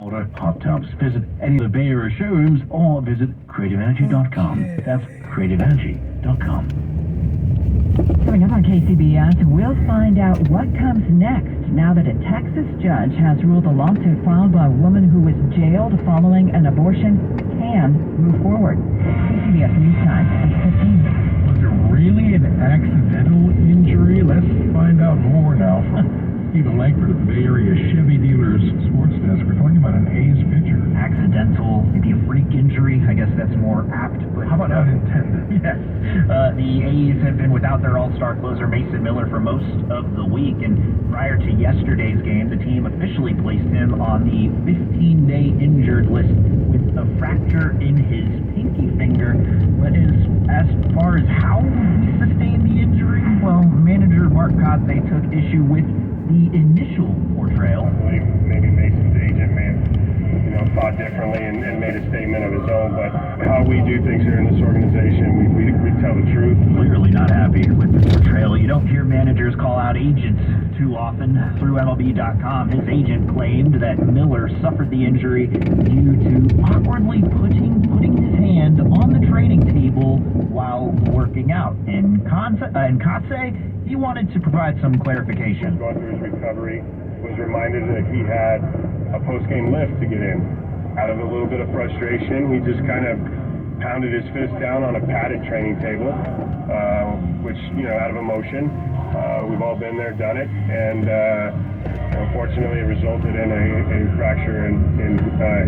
hot tubs. Visit any of the Bay Area showrooms or visit creativeenergy.com. That's creativeenergy.com. Coming up on KCBS, we'll find out what comes next now that a Texas judge has ruled a lawsuit filed by a woman who was jailed following an abortion can move forward. KCBS News Time, 8:15. Was it really an accidental injury? Let's find out more now. Stephen Langford at the Bay Area Chevy Dealers Sports Desk. We're talking about an A's pitcher. Accidental, maybe a freak injury. I guess that's more apt. But how about unintended? Yes. The A's have been without their all-star closer Mason Miller for most of the week, and prior to yesterday's game, the team officially placed him on the 15-day injured list with a fracture in his pinky finger. But as far as how he sustained the injury, well, manager Mark Kotze took issue with the initial portrayal. I believe maybe Mason's agent may have thought differently and made a statement of his own, but how we do things here in this organization, we tell the truth. Clearly not happy with the portrayal. You don't hear managers call out agents too often. Through MLB.com, his agent claimed that Miller suffered the injury due to awkwardly putting his hand on the training table while working out. And Kotze, he wanted to provide some clarification. Going through his recovery, was reminded that he had a post-game lift to get in. Out of a little bit of frustration, he just kind of pounded his fist down on a padded training table, which, out of emotion. We've all been there, done it, and unfortunately it resulted in a fracture in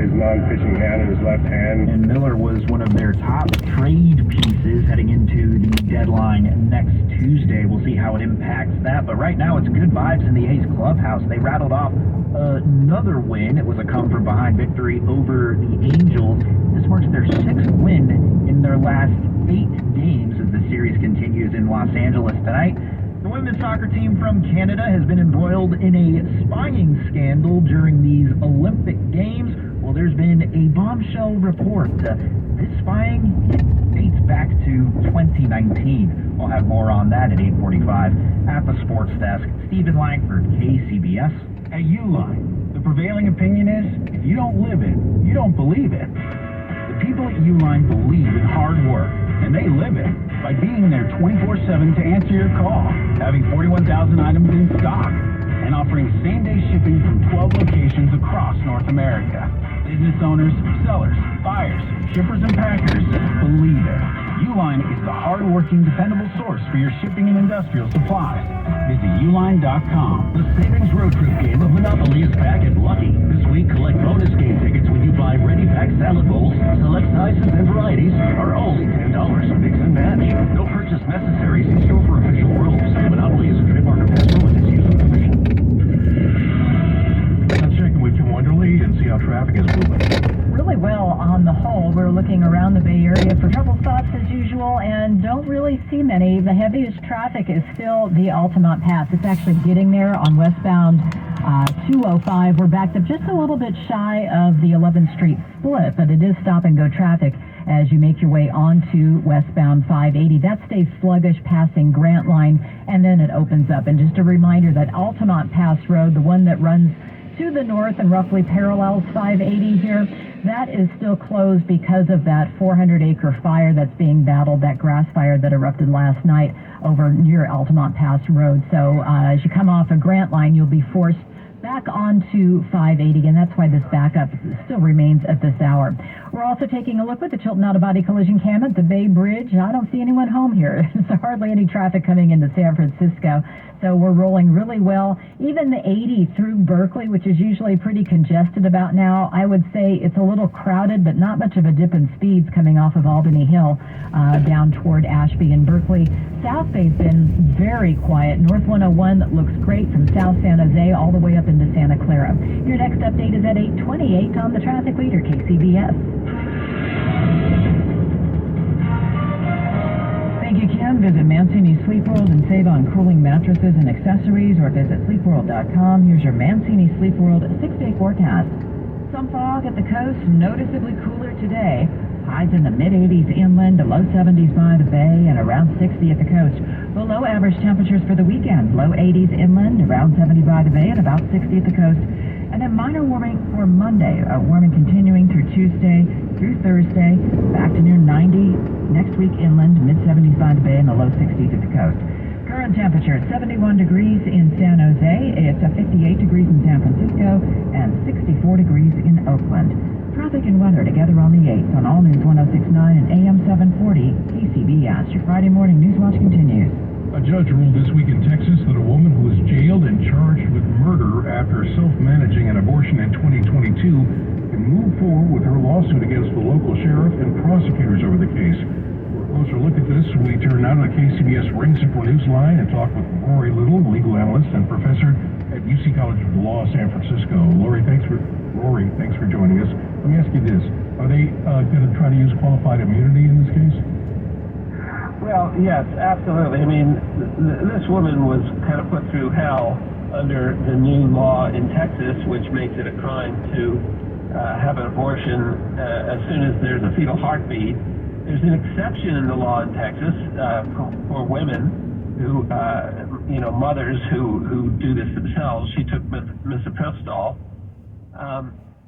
his non-pitching hand in his left hand. And Miller was one of their top trade pieces heading into the deadline next Tuesday. We'll see how it impacts that, but right now it's good vibes in the A's clubhouse. They rattled off another win. It was a come-from-behind victory over the Angels. This marks their 6th win in their last 8 games as the series continues in Los Angeles tonight. The women's soccer team from Canada has been embroiled in a spying scandal during these Olympic Games. Well, there's been a bombshell report. This spying dates back to 2019. We'll have more on that at 8:45 at the sports desk. Stephen Langford, KCBS. At Uline, the prevailing opinion is, if you don't live it, you don't believe it. The people at Uline believe in hard work, and they live it by being there 24/7 to answer your call, having 41,000 items in stock, and offering same-day shipping from 12 locations across North America. Business owners, sellers, buyers, shippers, and packers believe it. Uline is the hard-working, dependable source for your shipping and industrial supplies. Visit uline.com. The Savings Road Trip game of Monopoly is back at Lucky. This week, collect bonus game tickets when you buy ready-pack salad bowls. Select sizes and varieties are only $10. Mix and match. No purchase necessary. See store for official rules. Monopoly is a trademark of Hasbro and is used with permission. Let's check in with Tim Wonderly and see how traffic is moving. Really well on the whole. We're looking around the Bay Area for trouble spots as usual and don't really see many. The heaviest traffic is still the Altamont Pass. It's actually getting there on westbound 205. We're backed up just a little bit shy of the 11th Street split, but it is stop-and-go traffic as you make your way onto westbound 580. That stays sluggish passing Grant Line, and then it opens up. And just a reminder that Altamont Pass Road, the one that runs to the north and roughly parallels 580 here, that is still closed because of that 400-acre fire that's being battled, that grass fire that erupted last night over near Altamont Pass Road. So as you come off of Grant Line, you'll be forced back onto 580, and that's why this backup still remains at this hour. We're also taking a look with the Chilton Out-of-Body Collision Cam at the Bay Bridge. I don't see anyone home here. There's hardly any traffic coming into San Francisco. So we're rolling really well. Even the 80 through Berkeley, which is usually pretty congested about now, I would say it's a little crowded, but not much of a dip in speeds coming off of Albany Hill down toward Ashby and Berkeley. South Bay's been very quiet. North 101 looks great from South San Jose all the way up into Santa Clara. Your next update is at 8:28 on the traffic leader, KCBS. Thank you, Kim. Visit Mancini Sleep World and save on cooling mattresses and accessories, or visit sleepworld.com. Here's your Mancini Sleep World 6-day forecast. Some fog at the coast, noticeably cooler today. Highs in the mid-80s inland, low 70s by the bay, and around 60 at the coast. Below average temperatures for the weekend, low 80s inland, around 70 by the bay, and about 60 at the coast. And then minor warming for Monday. Warming continuing through Tuesday through Thursday. Back to near 90 next week inland, mid-70s by the bay, and the low 60s at the coast. Current temperature 71 degrees in San Jose. It's 58 degrees in San Francisco and 64 degrees in Oakland. Traffic and weather together on the 8th on All News 106.9 and AM 740 KCBS. Your Friday morning news watch continues. A judge ruled this week in Texas that a woman who was jailed and charged with murder after self-managing an abortion in 2022 can move forward with her lawsuit against the local sheriff and prosecutors over the case. For a closer look at this, we turn now to the KCBS Ring Central News line and talk with Rory Little, legal analyst and professor at UC College of Law, San Francisco. Rory, thanks for joining us. Let me ask you this. Are they going to try to use qualified immunity in this case? Well, yes, absolutely. I mean, this woman was kind of put through hell under the new law in Texas, which makes it a crime to have an abortion as soon as there's a fetal heartbeat. There's an exception in the law in Texas for women who, mothers who do this themselves. She took misoprostol.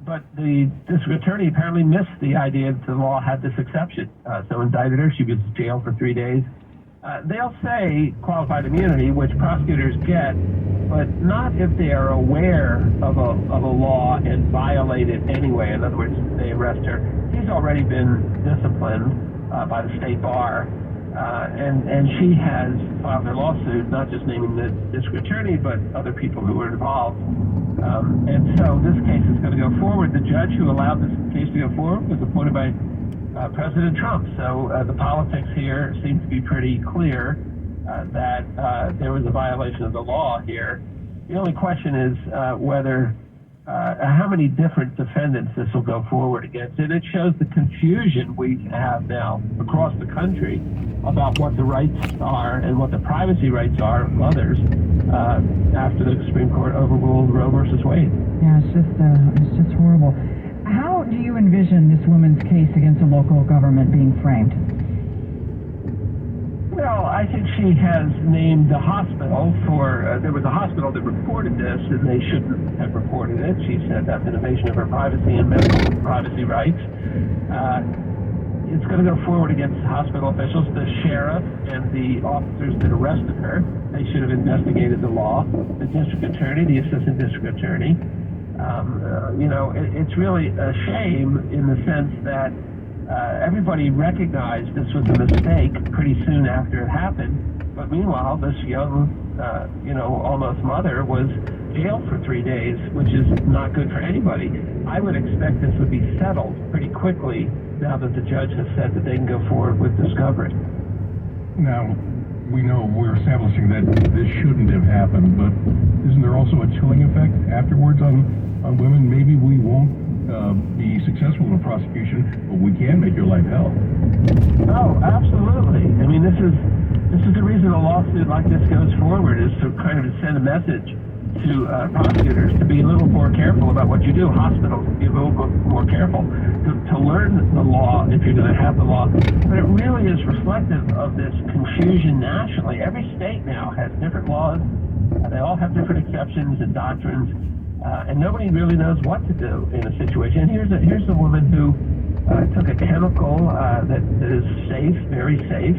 But the district attorney apparently missed the idea that the law had this exception. So indicted her. She was jailed for 3 days. They'll say qualified immunity, which prosecutors get, but not if they are aware of a law and violate it anyway. In other words, they arrest her. She's already been disciplined by the state bar, and she has filed her lawsuit, not just naming the district attorney, but other people who were involved. And so this case is going to go forward. The judge who allowed this case to go forward was appointed by President Trump. So the politics here seem to be pretty clear that there was a violation of the law here. The only question is whether how many different defendants this will go forward against. And it shows the confusion we have now across the country about what the rights are and what the privacy rights are of mothers after the Supreme Court overruled Roe versus Wade. Yeah, it's just horrible. How do you envision this woman's case against a local government being framed? Well, I think she has named the hospital for, there was a hospital that reported this, and they shouldn't have reported it. She said that's an invasion of her privacy and medical privacy rights. It's going to go forward against hospital officials, the sheriff and the officers that arrested her. They should have investigated the law. The district attorney, the assistant district attorney. It's really a shame in the sense that everybody recognized this was a mistake pretty soon after it happened. But meanwhile, this young, almost mother was jailed for 3 days, which is not good for anybody. I would expect this would be settled pretty quickly now that the judge has said that they can go forward with discovery. Now, we know we're establishing that this shouldn't have happened, but isn't there also a chilling effect afterwards on women? Maybe we won't be successful in a prosecution, but we can make your life hell. Oh, absolutely. I mean, this is the reason a lawsuit like this goes forward, is to kind of send a message to prosecutors to be a little more careful about what you do. Hospitals, be a little more careful to learn the law if you're going to have the law. But it really is reflective of this confusion nationally. Every state now has different laws. They all have different exceptions and doctrines. And nobody really knows what to do in a situation. And here's a woman who took a chemical that is safe, very safe,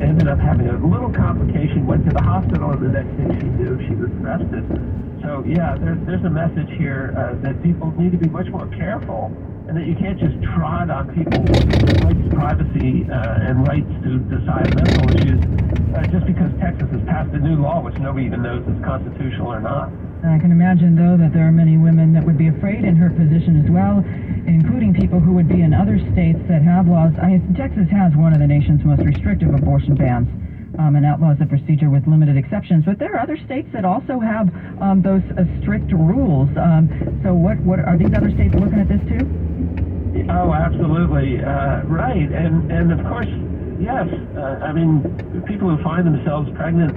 ended up having a little complication, went to the hospital, and the next thing she knew, she was arrested. So yeah, there's a message here that people need to be much more careful, and that you can't just trot on people's rights to privacy and rights to decide medical issues just because Texas has passed a new law which nobody even knows is constitutional or not. I can imagine, though, that there are many women that would be afraid in her position as well, including people who would be in other states that have laws. Texas has one of the nation's most restrictive abortion bans and outlaws the procedure with limited exceptions. But there are other states that also have those strict rules. So what are these other states looking at this too? Oh, absolutely. Right. And of course, yes. People who find themselves pregnant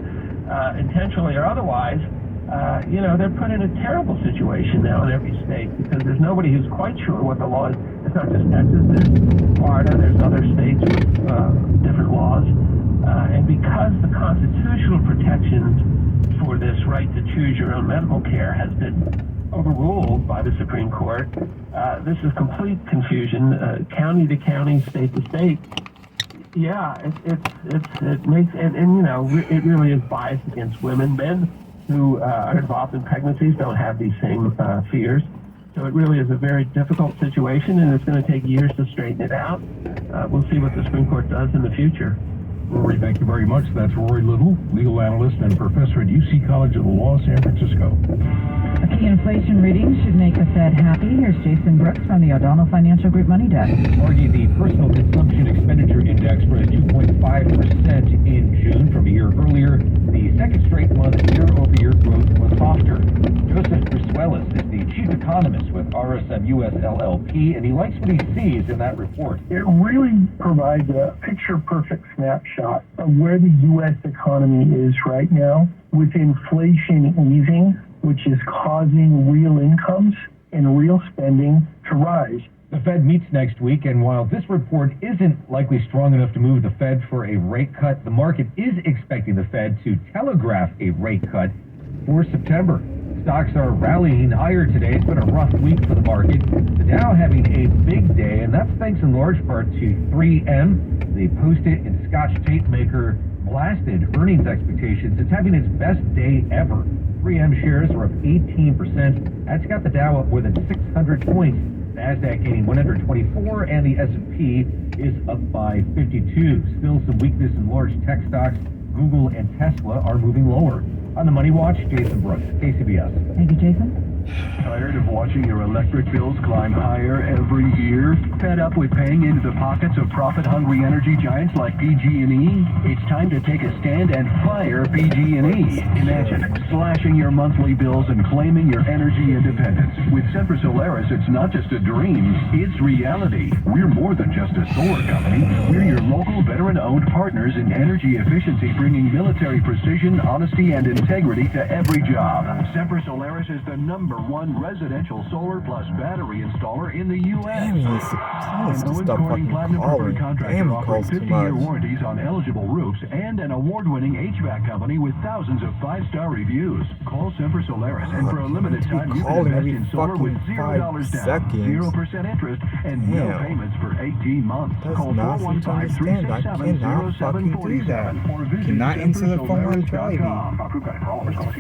intentionally or otherwise, they're put in a terrible situation now in every state because there's nobody who's quite sure what the law is. It's not just Texas, there's Florida, there's other states with different laws. And because the constitutional protections for this right to choose your own medical care has been overruled by the Supreme Court. This is complete confusion, county to county, state to state. Yeah, it makes, and you know, it really is biased against women. Men who are involved in pregnancies don't have these same fears. So it really is a very difficult situation, and it's going to take years to straighten it out. We'll see what the Supreme Court does in the future. Rory, thank you very much. That's Rory Little, legal analyst and professor at UC College of Law, San Francisco. A key inflation reading should make the Fed happy. Here's Jason Brooks from the O'Donnell Financial Group Money Desk. Margie, the personal consumption expenditure index rose 2.5% in June from a year earlier. The second straight month year-over-year growth was softer. Joseph Criswellis is the chief economist with RSM US LLP, and he likes what he sees in that report. It really provides a picture-perfect snapshot of where the U.S. economy is right now, with inflation easing, which is causing real incomes and real spending to rise. The Fed meets next week, and while this report isn't likely strong enough to move the Fed for a rate cut, the market is expecting the Fed to telegraph a rate cut for September. Stocks are rallying higher today. It's been a rough week for the market. The Dow having a big day, and that's thanks in large part to 3M. The Post-it and Scotch tape maker blasted earnings expectations. It's having its best day ever. 3M shares are up 18%. That's got the Dow up more than 600 points. NASDAQ gaining 124, and the S&P is up by 52. Still some weakness in large tech stocks. Google and Tesla are moving lower. On the Money Watch, Jason Brooks, KCBS. Thank you, Jason. Tired of watching your electric bills climb higher every year? Fed up with paying into the pockets of profit-hungry energy giants like PG&E? It's time to take a stand and fire PG&E. Imagine slashing your monthly bills and claiming your energy independence. With Sempra Solaris, it's not just a dream, it's reality. We're more than just a solar company. We're your local veteran-owned partners in energy efficiency, bringing military precision, honesty, and integrity to every job. Sempra Solaris is the #1 residential solar plus battery installer in the U.S. An Owens Corning Platinum Preferred Contractor offering 50-year warranties on eligible roofs and an award-winning HVAC company with thousands of 5-star reviews. Call Sempra Solaris, and for a limited time you can invest in solar with $0 down, 0% interest, and no payments for 18 months. Call 415-367-0747 or visit Cannot answer the phone while driving.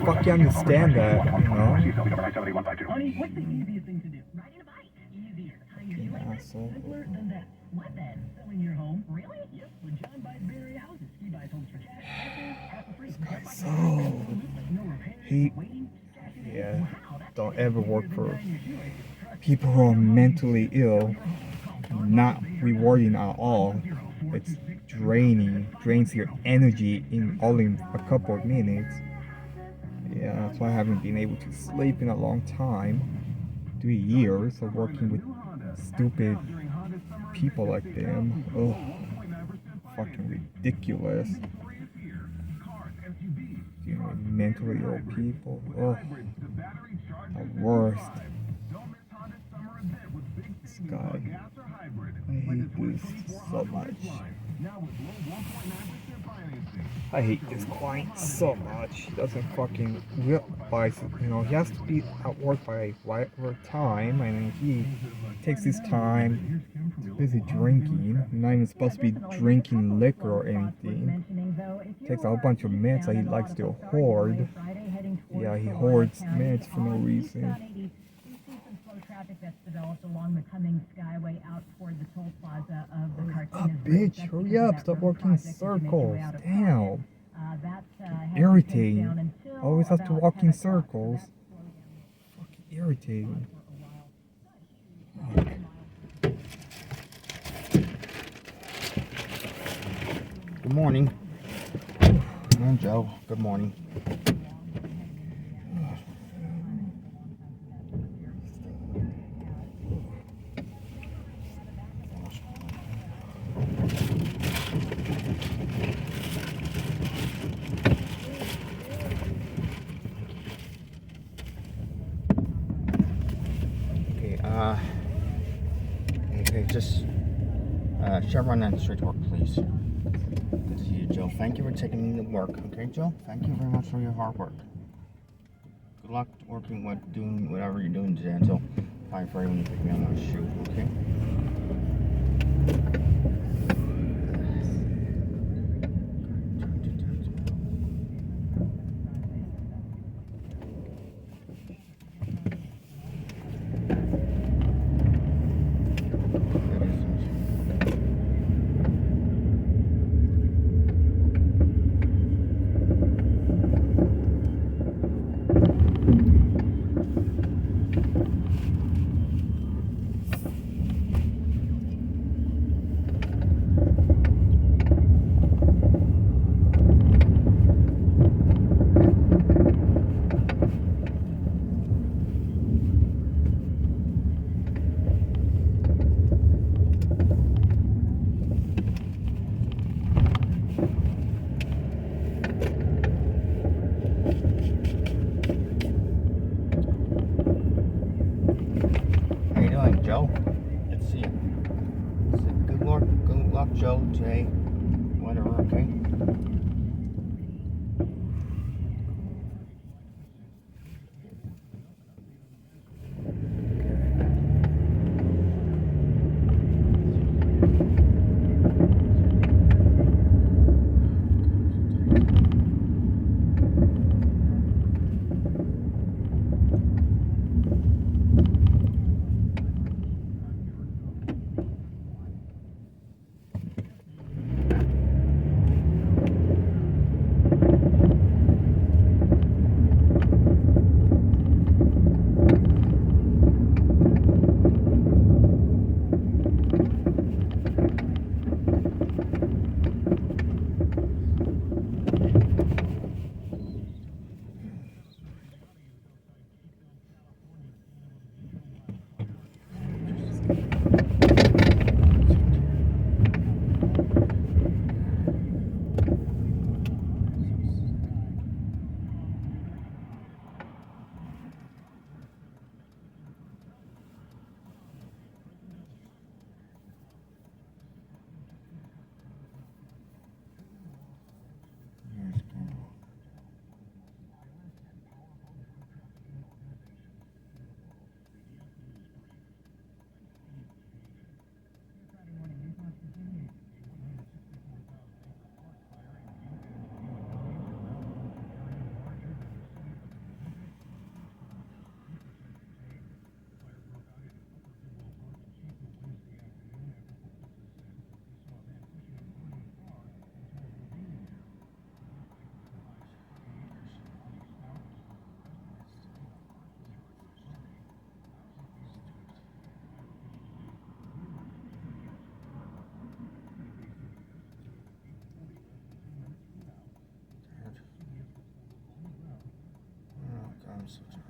Fuck, you understand that, you know? Honey, what's the easiest thing to do? Riding a bike. Easier. Simpler than that. What then? Selling your home? Really? Yep. With John buys Barrier houses. He buys homes for cash. Half for free. Don't ever work for people who are mentally ill. Not rewarding at all. It's drains your energy in a couple of minutes. Yeah, that's why I haven't been able to sleep in a long time. 3 years of working with stupid people like them. Oh, fucking ridiculous. You know, mentally ill people. Oh, the worst. This guy. I hate this so much. I hate this client so much. He doesn't fucking realize, you know, he has to be at work by whatever time, and he takes his time, busy drinking. He's not even supposed to be drinking liquor or anything. Takes a whole bunch of meds that he likes to hoard. Yeah, he hoards meds for no reason. Traffic that's developed along the Cummings Skyway out toward the toll plaza of the Cartagena. Bitch, hurry up, stop working in circles. Damn. Irritating. Always have to walk in circles. Fucking irritating. Good morning. I'm Joe. Good morning. Okay, just Chevron and straight to work, please. Good to see you, Joe. Thank you for taking me to work. Okay, Joe? Thank you very much for your hard work. Good luck working with doing whatever you're doing today until 5:30 when you pick me up on a shoot, okay? Joe. Let's see. Good luck, Joe, today. Whatever, okay? I'm so tired.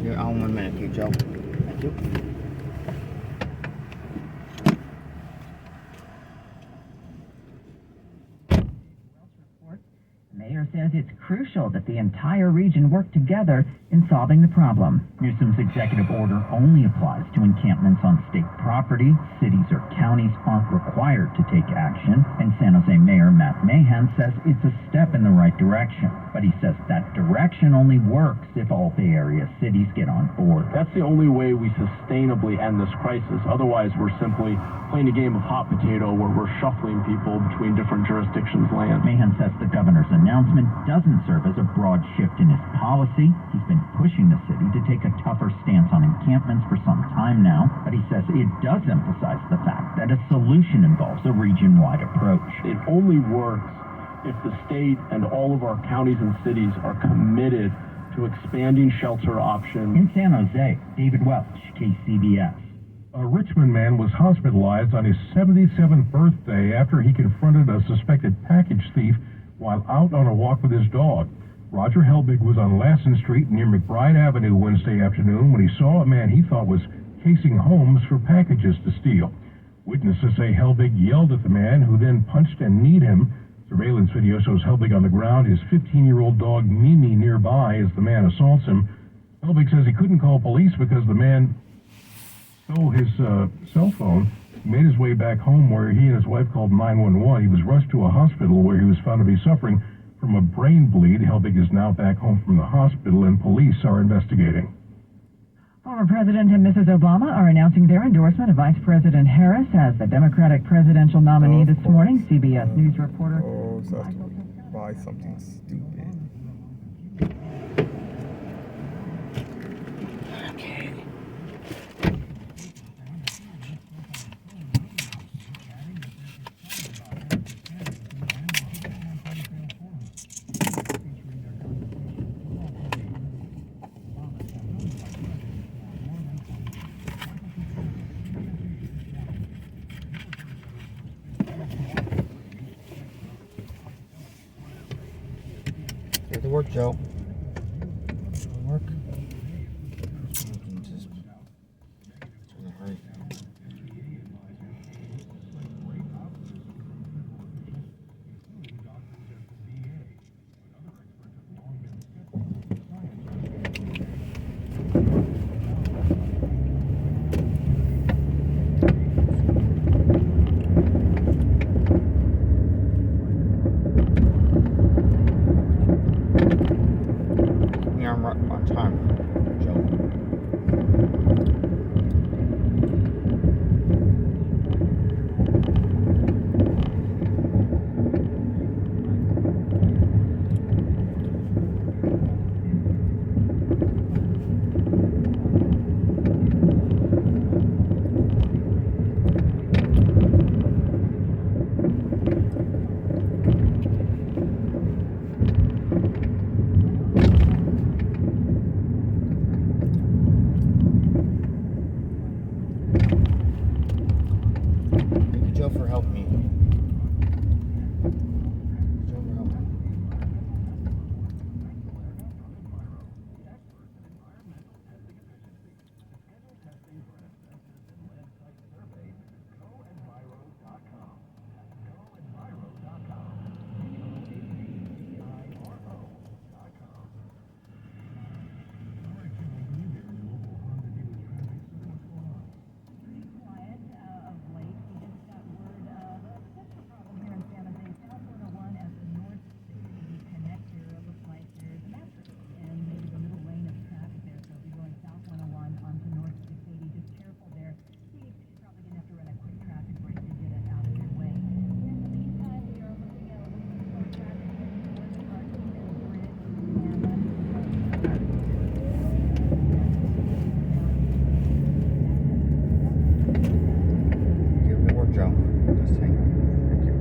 You're on 1 minute, okay, Joe. Thank you. The mayor says it's crucial that the entire region work together in solving the problem. Newsom's executive order only applies to encampments on state property. Cities or counties aren't required to take action, and San Jose Mayor Matt Mahan says it's a step in the right direction. But he says that direction only works if all Bay Area cities get on board. That's the only way we sustainably end this crisis. Otherwise, we're simply playing a game of hot potato where we're shuffling people between different jurisdictions' land. Mahan says the governor's announcement doesn't serve as a broad shift in his policy. He's been pushing the city to take a tougher stance on encampments for some time now, but he says it does emphasize the fact that a solution involves a region-wide approach. It only works if the state and all of our counties and cities are committed to expanding shelter options. In San Jose, David Welch, KCBS. A Richmond man was hospitalized on his 77th birthday after he confronted a suspected package thief while out on a walk with his dog. Roger Helbig was on Lassen Street near McBride Avenue Wednesday afternoon when he saw a man he thought was casing homes for packages to steal. Witnesses say Helbig yelled at the man, who then punched and kneed him. Surveillance video shows Helbig on the ground, his 15-year-old dog Mimi nearby as the man assaults him. Helbig says he couldn't call police because the man stole his cell phone. He made his way back home where he and his wife called 911. He was rushed to a hospital where he was found to be suffering from a brain bleed. Helbig is now back home from the hospital, and police are investigating. Former President and Mrs. Obama are announcing their endorsement of Vice President Harris as the Democratic presidential nominee this morning. CBS News reporter. Oh, so I have to buy something stupid. Okay. Get to work, Joe. Work. Just hurry. Yeah, I'm right on time, Joe. Thank you, Joe, for helping me. Joe, for helping me. Give it work, Joe. Just hang on. Thank you.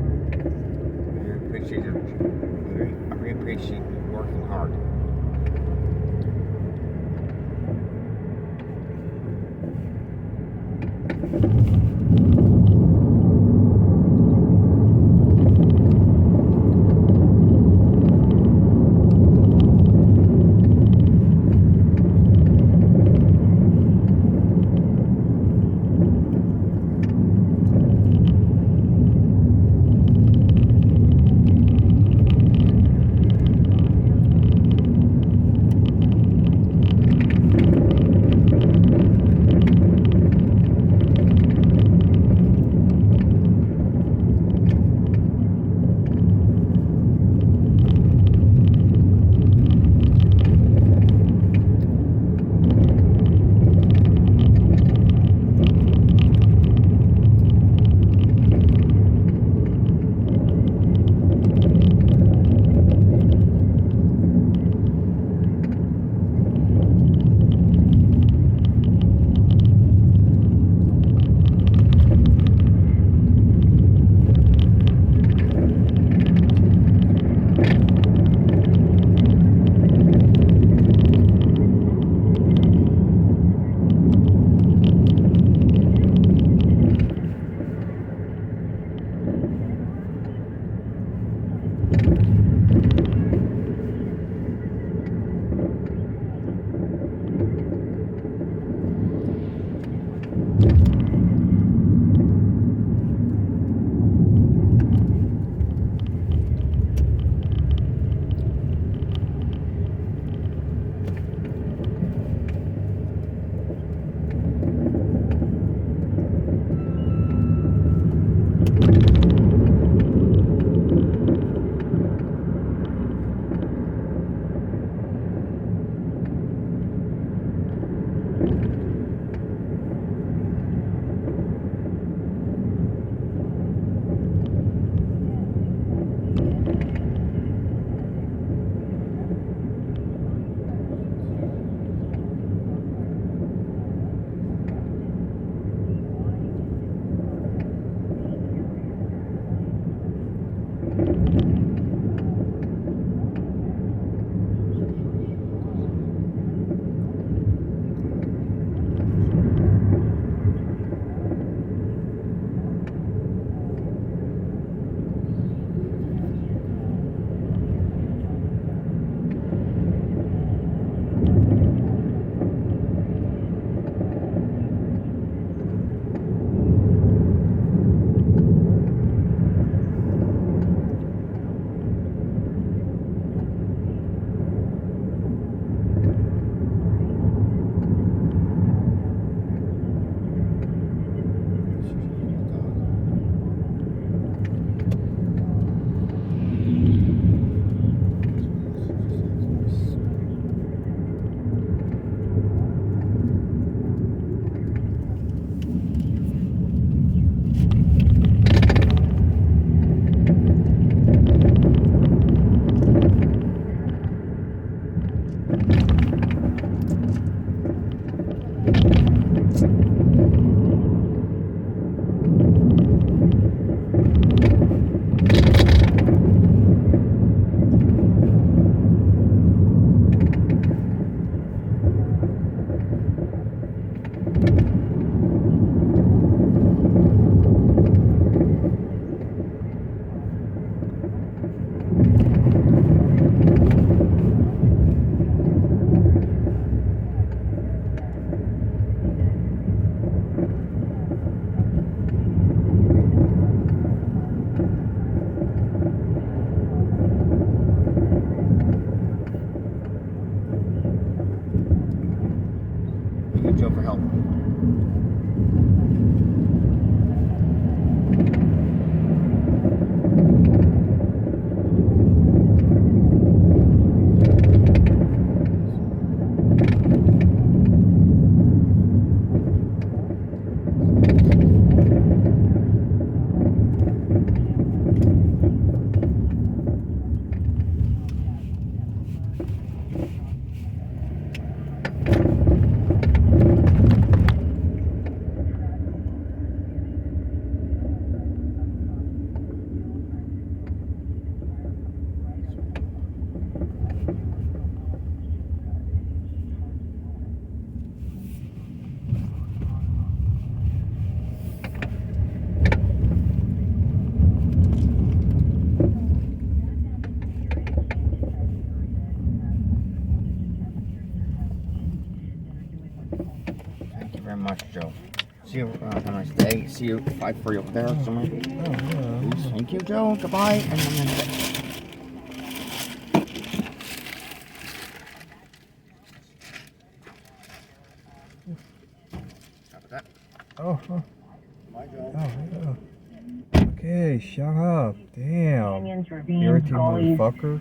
I really appreciate it. I really appreciate you working hard. much, Joe. See you. Have a nice day. See you. 5-3 over there somewhere. Oh, yeah. Thank you, Joe. Goodbye. Oh, oh. Okay, shut up. Damn. Irritating motherfucker.